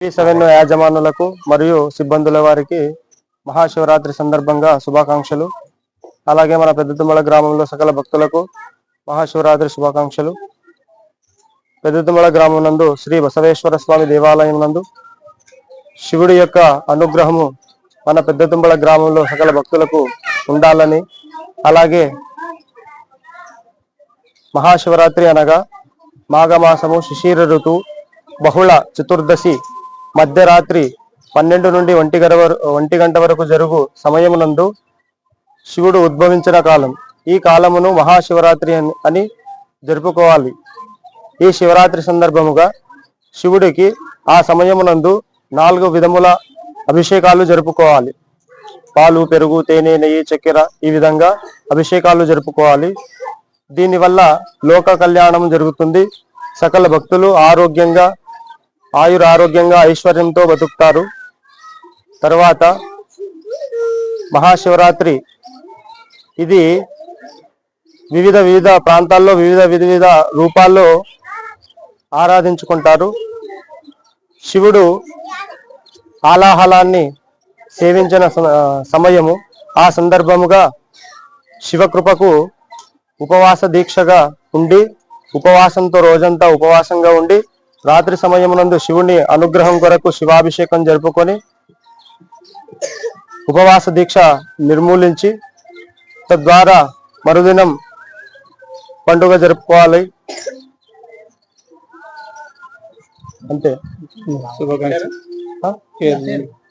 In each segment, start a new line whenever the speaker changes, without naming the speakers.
7 యాజమానులకు మరియు సిబ్బందుల వారికి మహాశివరాత్రి సందర్భంగా శుభాకాంక్షలు. అలాగే మన పెద్దతుమ్మల గ్రామంలో సకల భక్తులకు మహాశివరాత్రి శుభాకాంక్షలు. పెద్దతుమ్మల గ్రామం నందు శ్రీ బసవేశ్వర స్వామి దేవాలయం నందు శివుడి యొక్క అనుగ్రహము మన పెద్దతుమ్మల గ్రామంలో సకల భక్తులకు ఉండాలని, అలాగే మహాశివరాత్రి అనగా మాఘమాసము శిశిర ఋతువు బహుళ చతుర్దశి మధ్యరాత్రి 12 నుండి 1 గంట వరకు జరుగు సమయమునందు శివుడు ఉద్భవించిన కాలం. ఈ కాలమును మహాశివరాత్రి అని జరుపుకోవాలి. ఈ శివరాత్రి సందర్భముగా శివుడికి ఆ సమయమునందు 4 విధముల అభిషేకాలు జరుపుకోవాలి. పాలు, పెరుగు, తేనె, నెయ్యి, చక్కెర ఈ విధంగా అభిషేకాలు జరుపుకోవాలి. దీనివల్ల లోక కళ్యాణం జరుగుతుంది. సకల భక్తులు ఆరోగ్యంగా ఐశ్వర్యంతో బతుకుతారు. తర్వాత మహాశివరాత్రి ఇది వివిధ ప్రాంతాల్లో వివిధ రూపాల్లో ఆరాధించుకుంటారు. శివుడు ఆలాహలాన్ని సేవించిన సమయము. ఆ సందర్భముగా శివకృపకు ఉపవాస దీక్షగా ఉండి ఉపవాసంతో రోజంతా ఉపవాసంగా ఉండి రాత్రి సమయమునందు శివుని అనుగ్రహం కొరకు శివాభిషేకం జరుపుకొని ఉపవాస దీక్ష నిర్మూలించి తద్వారా మరుదినం పండుగ జరుపుకోవాలి. అంతే.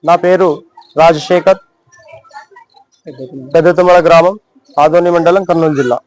నా పేరు రాజశేఖర్, పెద్దతుమ్మల గ్రామం, ఆదోని మండలం, కర్నూలు జిల్లా.